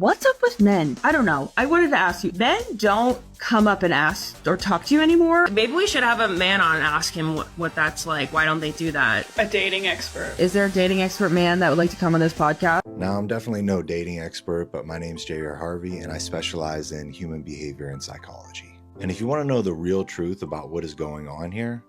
What's up with men? I don't know. I wanted to ask you, men don't come up and ask or talk to you anymore? Maybe we should have a man on and ask him what that's like. Why don't they do that? A dating expert. Is there a dating expert man that would like to come on this podcast? Now, I'm definitely no dating expert, but my name's J.R. Harvey, and I specialize in human behavior and psychology. And if you want to know the real truth about what is going on here,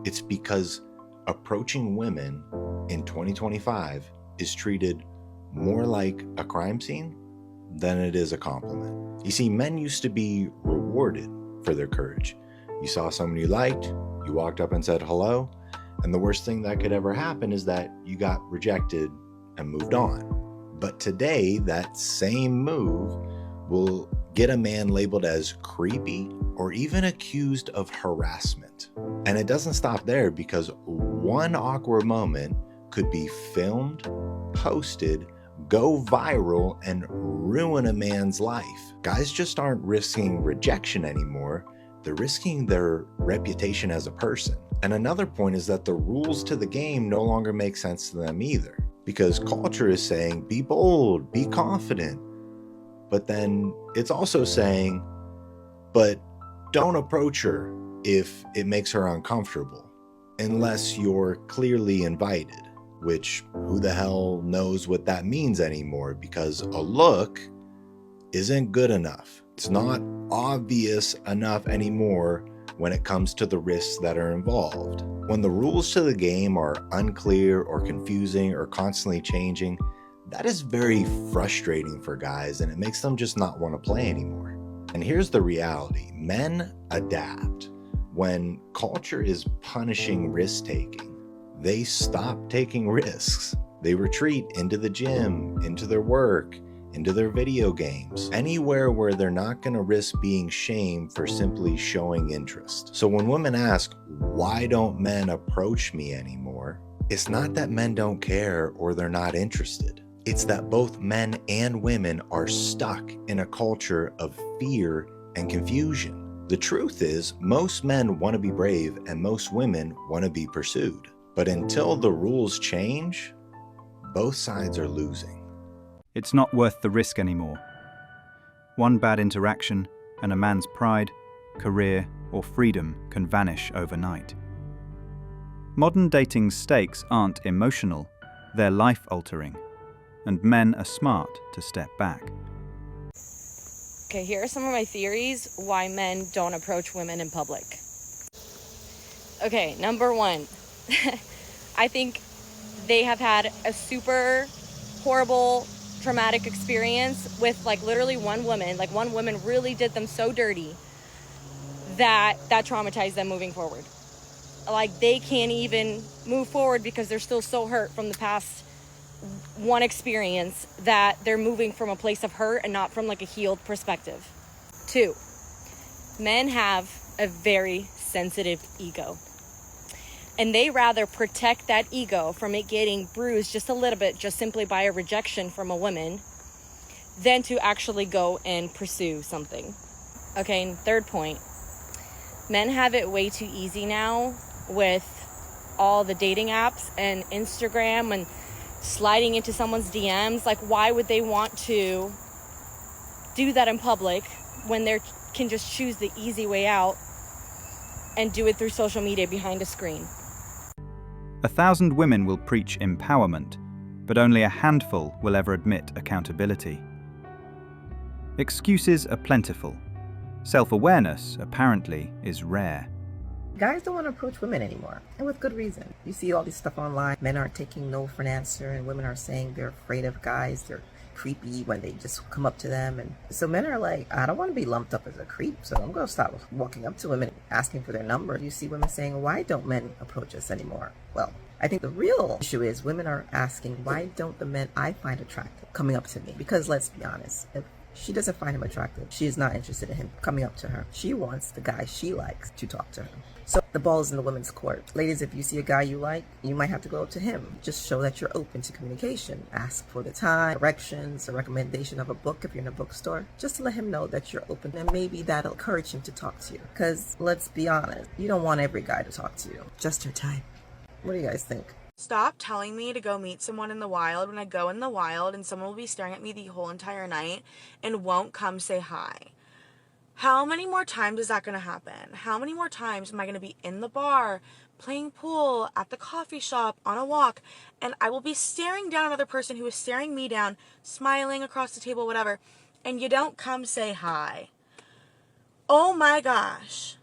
it's because approaching women in 2025 is treated more like a crime scene than it is a compliment. You see, men used to be rewarded for their courage. You saw someone you liked, you walked up and said hello, and the worst thing that could ever happen is that you got rejected and moved on. But today, that same move will get a man labeled as creepy or even accused of harassment. And it doesn't stop there, because one awkward moment could be filmed, posted, go viral, and ruin a man's life. Guys just aren't risking rejection anymore. They're risking their reputation as a person. And another point is that the rules to the game no longer make sense to them either, because culture is saying, be bold, be confident. But then it's also saying, but don't approach her if it makes her uncomfortable, unless you're clearly invited. Which, who the hell knows what that means anymore, because a look isn't good enough. It's not obvious enough anymore when it comes to the risks that are involved. When the rules to the game are unclear or confusing or constantly changing, that is very frustrating for guys, and it makes them just not want to play anymore. And here's the reality: men adapt. When culture is punishing risk-taking, they stop taking risks. They retreat into the gym, into their work, into their video games, anywhere where they're not going to risk being shamed for simply showing interest. So when women ask, why don't men approach me anymore? It's not that men don't care or they're not interested. It's that both men and women are stuck in a culture of fear and confusion. The truth is, most men want to be brave and most women want to be pursued. But until the rules change, both sides are losing. It's not worth the risk anymore. One bad interaction and a man's pride, career, or freedom can vanish overnight. Modern dating's stakes aren't emotional, they're life-altering, and men are smart to step back. Okay, here are some of my theories why men don't approach women in public. Okay, number one. I think they have had a super horrible, traumatic experience with literally one woman. One woman really did them so dirty that traumatized them moving forward. They can't even move forward because they're still so hurt from the past one experience that they're moving from a place of hurt and not from a healed perspective. 2, men have a very sensitive ego. And they rather protect that ego from it getting bruised just a little bit, just simply by a rejection from a woman, than to actually go and pursue something. Okay, and 3rd point. Men have it way too easy now with all the dating apps and Instagram and sliding into someone's DMs. Why would they want to do that in public when they can just choose the easy way out and do it through social media behind a screen? 1,000 women will preach empowerment, but only a handful will ever admit accountability. Excuses are plentiful. Self-awareness, apparently, is rare. Guys don't want to approach women anymore, and with good reason. You see all this stuff online. Men aren't taking no for an answer, and women are saying they're afraid of guys. They're creepy when they just come up to them. And so men are like, I don't want to be lumped up as a creep, so I'm going to stop walking up to women asking for their number. You see women saying, why don't men approach us anymore? Well, I think the real issue is women are asking, why don't the men I find attractive coming up to me? Because let's be honest, if she doesn't find him attractive, she is not interested in him coming up to her. She wants the guy she likes to talk to her. So the ball is in the women's court. Ladies, if you see a guy you like, you might have to go up to him. Just show that you're open to communication. Ask for the time, directions, a recommendation of a book if you're in a bookstore, just to let him know that you're open, and maybe that'll encourage him to talk to you. Because let's be honest, you don't want every guy to talk to you. Just your time. What do you guys think? Stop telling me to go meet someone in the wild when I go in the wild and someone will be staring at me the whole entire night and won't come say hi. How many more times is that going to happen? How many more times am I going to be in the bar, playing pool, at the coffee shop, on a walk, and I will be staring down another person who is staring me down, smiling across the table, whatever, and you don't come say hi? Oh my gosh.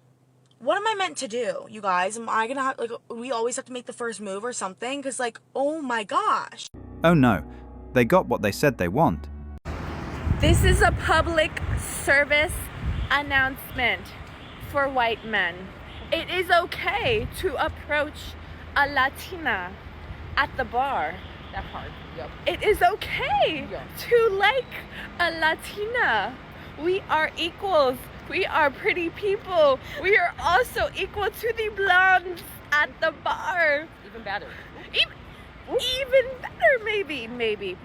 What am I meant to do, you guys? Am I gonna have, like, we always have to make the first move or something? Because, like, oh my gosh. Oh no, they got what they said they want. This is a public service announcement for white men. It is okay to approach a Latina at the bar. That part, yep. It is okay Yeah. to like a Latina. We are equals. We are pretty people. We are also equal to the blondes at the bar. Even better. Even better, maybe.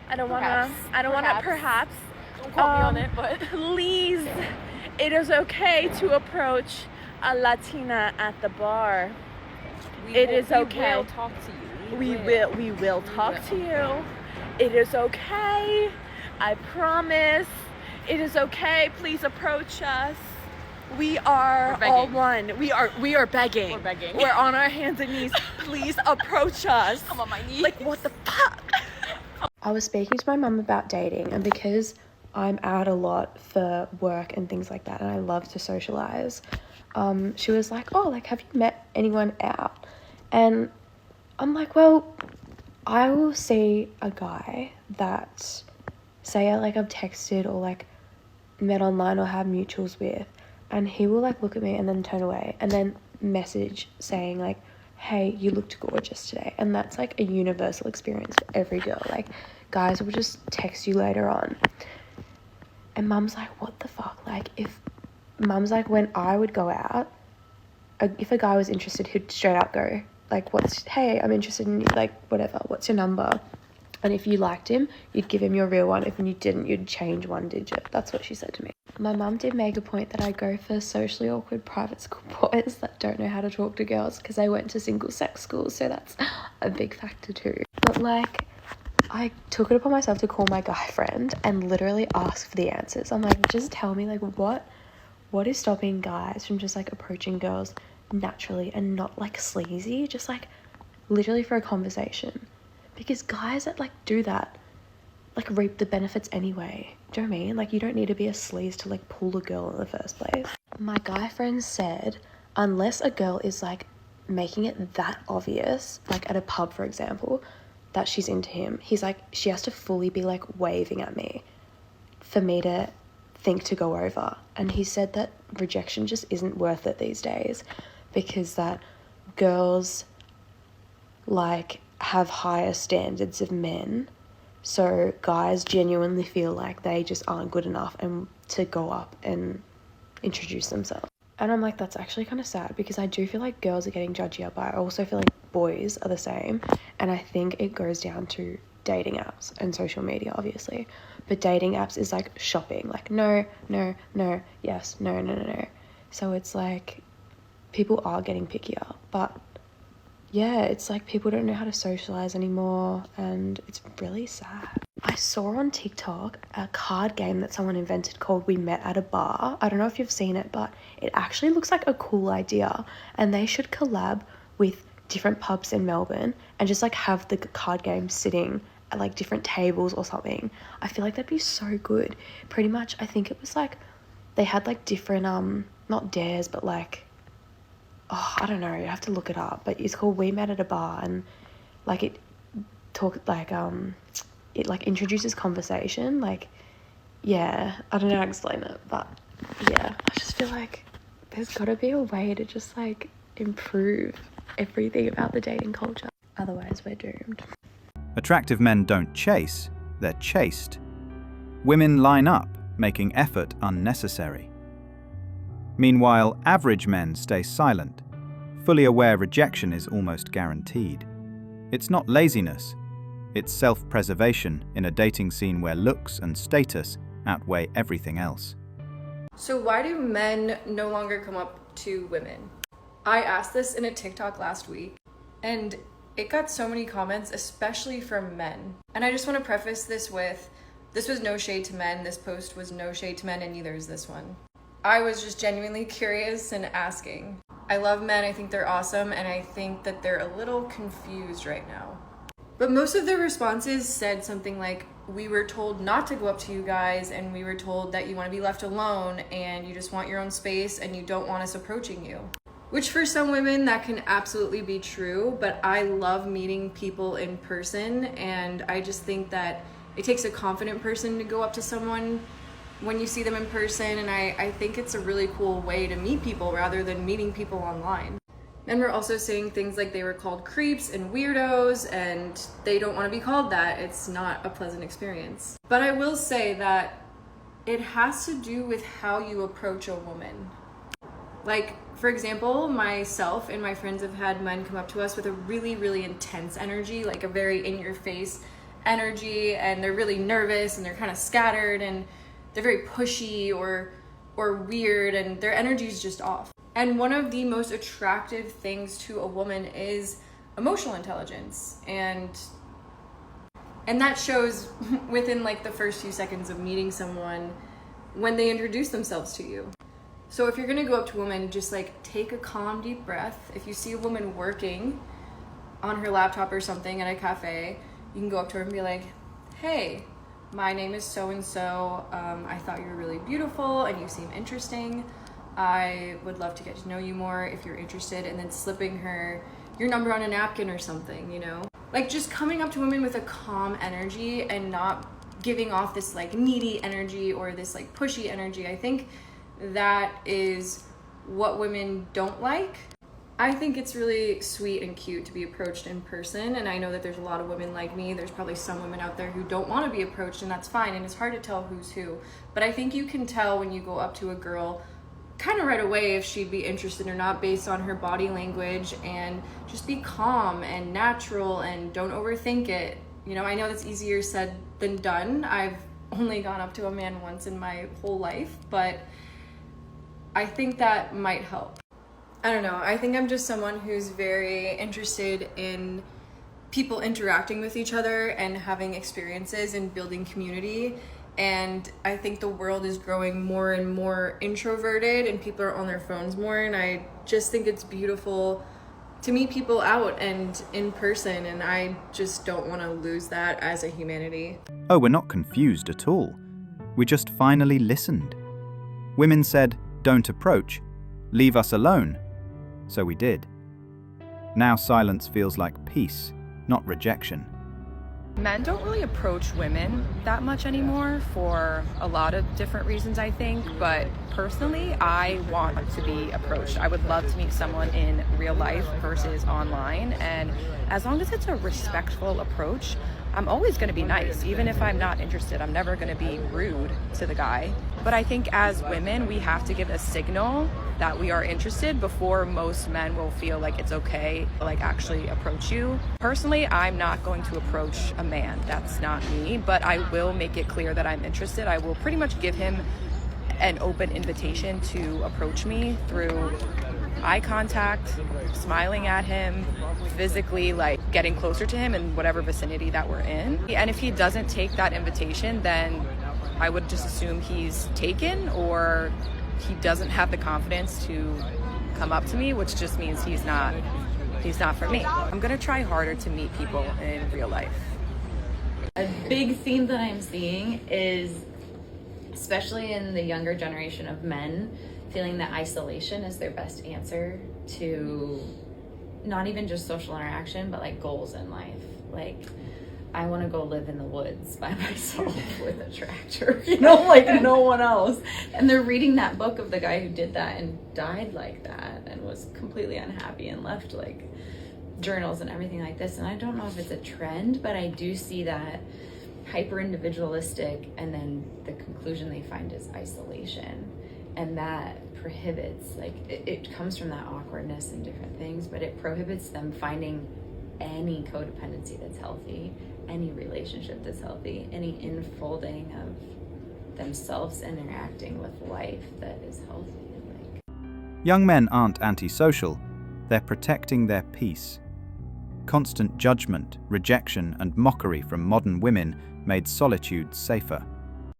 I don't wanna. Perhaps. Don't quote me on it, but Please, it is okay to approach a Latina at the bar. It is okay. We will talk to you. We will talk to you. It is okay. I promise. It is okay. Please approach us. We are all one. We are begging. We're begging. We're on our hands and knees. Please approach us. I'm on my knees. Like, what the fuck? I was speaking to my mum about dating, and because I'm out a lot for work and things like that, and I love to socialize, she was like, oh, like, have you met anyone out? And I'm like, well, I will see a guy that, say, I've texted or, like, met online or have mutuals with, and he will, like, look at me and then turn away and then message saying, like, hey, you looked gorgeous today. And that's, like, a universal experience for every girl. Like, guys will just text you later on. And mum's like, what the fuck? Like, mum's like, when I would go out, if a guy was interested, he'd straight up go, like, hey, I'm interested in you, like, whatever, what's your number? And if you liked him, you'd give him your real one. If you didn't, you'd change one digit. That's what she said to me. My mum did make a point that I go for socially awkward private school boys that don't know how to talk to girls because I went to single sex schools, so that's a big factor too. But, like, I took it upon myself to call my guy friend and literally ask for the answers. I'm like, just tell me, like, what is stopping guys from just, like, approaching girls naturally and not, like, sleazy, just, like, literally for a conversation? Because guys that, like, do that, like, reap the benefits anyway. Do you know what I mean? Like, you don't need to be a sleaze to, like, pull a girl in the first place. My guy friend said, unless a girl is, like, making it that obvious, like, at a pub, for example, that she's into him, he's like, she has to fully be, like, waving at me for me to think to go over. And he said that rejection just isn't worth it these days because that girls, like, have higher standards of men, so guys genuinely feel like they just aren't good enough and to go up and introduce themselves. And I'm like, that's actually kind of sad because I do feel like girls are getting judgier, but I also feel like boys are the same. And I think it goes down to dating apps and social media, obviously. But dating apps is like shopping, like no, yes, no. So it's like people are getting pickier, but yeah, it's like people don't know how to socialize anymore, and it's really sad. I saw on TikTok a card game that someone invented called We Met at a Bar. I don't know if you've seen it, but it actually looks like a cool idea, and they should collab with different pubs in Melbourne and just, like, have the card game sitting at, like, different tables or something. I feel like that'd be so good. Pretty much, I think it was, like, they had, like, different, not dares, but, like, I don't know, you have to look it up, but it's called We Met at a Bar, and, like, it introduces conversation, like, yeah, I don't know how to explain it, but yeah, I just feel like there's gotta be a way to just, like, improve everything about the dating culture, otherwise we're doomed. Attractive men don't chase, they're chased. Women line up, making effort unnecessary. Meanwhile, average men stay silent, fully aware rejection is almost guaranteed. It's not laziness, it's self-preservation in a dating scene where looks and status outweigh everything else. So why do men no longer come up to women? I asked this in a TikTok last week, And it got so many comments, especially from men. And I just want to preface this with, this was no shade to men. This post was no shade to men, and neither is this one. I was just genuinely curious and asking. I love men, I think they're awesome, and I think that they're a little confused right now. But most of their responses said something like, we were told not to go up to you guys, and we were told that you want to be left alone, and you just want your own space, and you don't want us approaching you. Which for some women, that can absolutely be true, but I love meeting people in person, and I just think that it takes a confident person to go up to someone when you see them in person, and I think it's a really cool way to meet people rather than meeting people online. Men were also saying things like they were called creeps and weirdos, and they don't want to be called that. It's not a pleasant experience. But I will say that it has to do with how you approach a woman. Like, for example, myself and my friends have had men come up to us with a really, really intense energy, like a very in-your-face energy, and they're really nervous and they're kind of scattered and they're very pushy or weird, and their energy is just off. And one of the most attractive things to a woman is emotional intelligence, and that shows within like the first few seconds of meeting someone when they introduce themselves to you. So if you're gonna go up to a woman, just like take a calm, deep breath. If you see a woman working on her laptop or something at a cafe, you can go up to her and be like, hey, my name is so-and-so. I thought you were really beautiful and you seem interesting. I would love to get to know you more if you're interested, and then slipping her your number on a napkin or something, you know? Like just coming up to women with a calm energy and not giving off this like needy energy or this like pushy energy. I think that is what women don't like. I think it's really sweet and cute to be approached in person, and I know that there's a lot of women like me. There's probably some women out there who don't want to be approached, and that's fine, and it's hard to tell who's who. But I think you can tell when you go up to a girl kind of right away if she'd be interested or not based on her body language, and just be calm and natural and don't overthink it. You know, I know that's easier said than done. I've only gone up to a man once in my whole life, but I think that might help. I don't know, I think I'm just someone who's very interested in people interacting with each other and having experiences and building community. And I think the world is growing more and more introverted and people are on their phones more, and I just think it's beautiful to meet people out and in person, and I just don't want to lose that as a humanity. Oh, we're not confused at all. We just finally listened. Women said, don't approach, leave us alone. So we did. Now silence feels like peace, not rejection. Men don't really approach women that much anymore for a lot of different reasons, I think. But personally, I want to be approached. I would love to meet someone in real life versus online. And as long as it's a respectful approach, I'm always going to be nice. Even if I'm not interested, I'm never going to be rude to the guy. But I think as women, we have to give a signal that we are interested before most men will feel like it's okay to like actually approach you. Personally, I'm not going to approach a man. That's not me, but I will make it clear that I'm interested. I will pretty much give him an open invitation to approach me through eye contact, smiling at him, physically like getting closer to him in whatever vicinity that we're in. And if he doesn't take that invitation, then I would just assume he's taken, or he doesn't have the confidence to come up to me, which just means he's not for me. I'm gonna try harder to meet people in real life. A big theme that I'm seeing is, especially in the younger generation of men, feeling that isolation is their best answer to not even just social interaction, but like goals in life. Like, I want to go live in the woods by myself with a tractor, you know, like no one else. And they're reading that book of the guy who did that and died like that and was completely unhappy and left like journals and everything like this. And I don't know if it's a trend, but I do see that hyper individualistic, and then the conclusion they find is isolation. And that prohibits, like, it comes from that awkwardness and different things, but it prohibits them finding any codependency that's healthy, any relationship that's healthy, any enfolding of themselves and interacting with life that is healthy. Young men aren't antisocial, they're protecting their peace. Constant judgment, rejection, and mockery from modern women made solitude safer.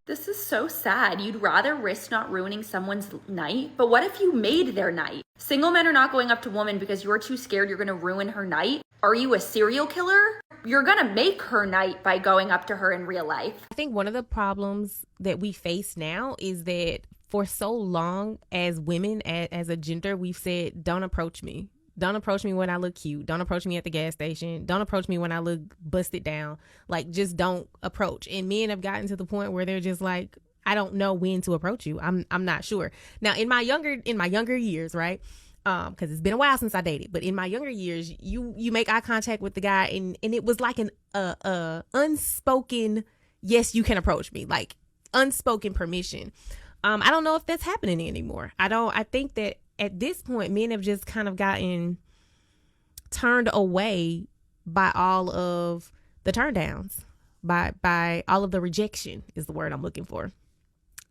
This is so sad. You'd rather risk not ruining someone's night, but what if you made their night? Single men are not going up to women because you're too scared you're gonna ruin her night. Are you a serial killer? You're gonna make her night by going up to her in real life. I think one of the problems that we face now is that for so long as women, as a gender, we've said, don't approach me. Don't approach me when I look cute. Don't approach me at the gas station. Don't approach me when I look busted down. Like, just don't approach. And men have gotten to the point where they're just like, I don't know when to approach you. I'm not sure. Now, in my younger years, right? Because it's been a while since I dated, but in my younger years, you make eye contact with the guy, and it was like an unspoken, yes, you can approach me, like unspoken permission. I don't know if that's happening anymore. I think that at this point, men have just kind of gotten turned away by all of the turn downs, by all of the rejection is the word I'm looking for.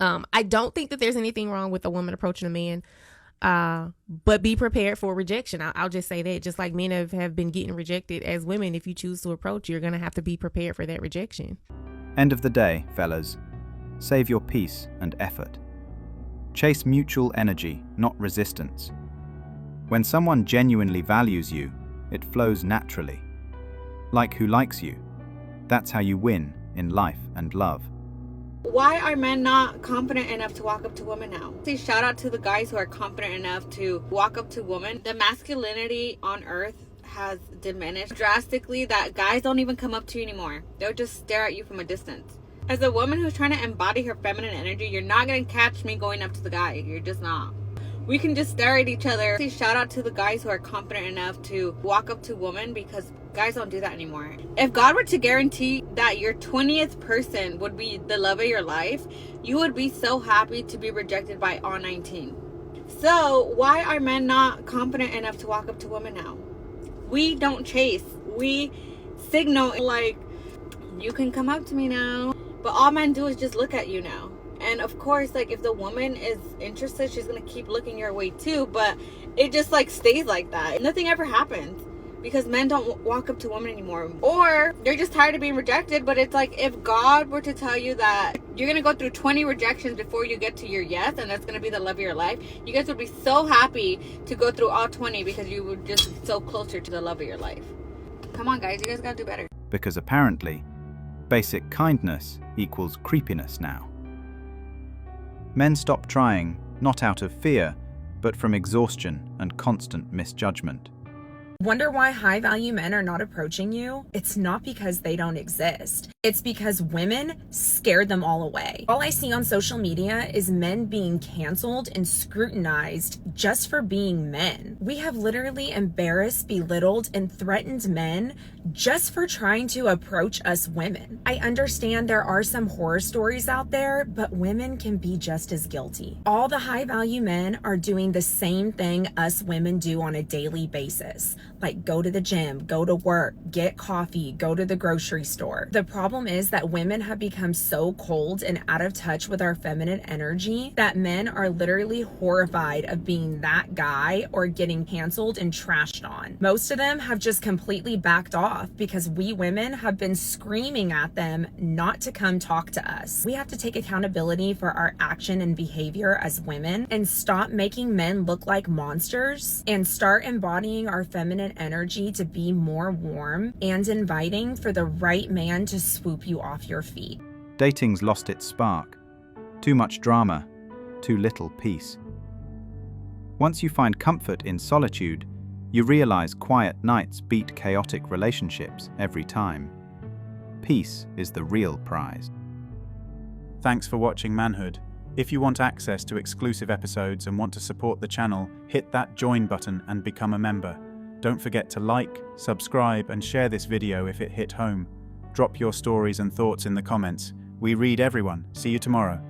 I don't think that there's anything wrong with a woman approaching a man, but be prepared for rejection. I'll just say that, just like men have been getting rejected as women, if you choose to approach, you're going to have to be prepared for that rejection. End of the day, fellas. Save your peace and effort. Chase mutual energy, not resistance. When someone genuinely values you, it flows naturally. Like who likes you. That's how you win in life and love. Why are men not confident enough to walk up to women now? Say shout out to the guys who are confident enough to walk up to women. The masculinity on earth has diminished drastically that guys don't even come up to you anymore. They'll just stare at you from a distance. As a woman who's trying to embody her feminine energy, you're not going to catch me going up to the guy. You're just not. We can just stare at each other. Say shout out to the guys who are confident enough to walk up to women, because guys don't do that anymore. If God were to guarantee that your 20th person would be the love of your life, you would be so happy to be rejected by all 19. So why are men not confident enough to walk up to women now? We don't chase. We signal like, you can come up to me now. But all men do is just look at you now. And of course, like, if the woman is interested, she's gonna keep looking your way too. But it just like stays like that. Nothing ever happens because men don't walk up to women anymore. Or they're just tired of being rejected. But it's like, if God were to tell you that you're gonna go through 20 rejections before you get to your yes, and that's gonna be the love of your life, you guys would be so happy to go through all 20 because you would just be so closer to the love of your life. Come on, guys, you guys gotta do better. Because apparently, basic kindness equals creepiness now. Men stop trying, not out of fear, but from exhaustion and constant misjudgment. Wonder why high-value men are not approaching you? It's not because they don't exist. It's because women scared them all away. All I see on social media is men being canceled and scrutinized just for being men. We have literally embarrassed, belittled, and threatened men just for trying to approach us women. I understand there are some horror stories out there, but women can be just as guilty. All the high-value men are doing the same thing us women do on a daily basis. Like go to the gym, go to work, get coffee, go to the grocery store. The problem is that women have become so cold and out of touch with our feminine energy that men are literally horrified of being that guy or getting canceled and trashed on. Most of them have just completely backed off because we women have been screaming at them not to come talk to us. We have to take accountability for our action and behavior as women and stop making men look like monsters and start embodying our feminine energy to be more warm and inviting for the right man to swoop you off your feet. Dating's lost its spark. Too much drama, too little peace. Once you find comfort in solitude, you realize quiet nights beat chaotic relationships every time. Peace is the real prize. Thanks for watching Manhood. If you want access to exclusive episodes and want to support the channel, hit that join button and become a member. Don't forget to like, subscribe, and share this video if it hit home. Drop your stories and thoughts in the comments. We read everyone. See you tomorrow.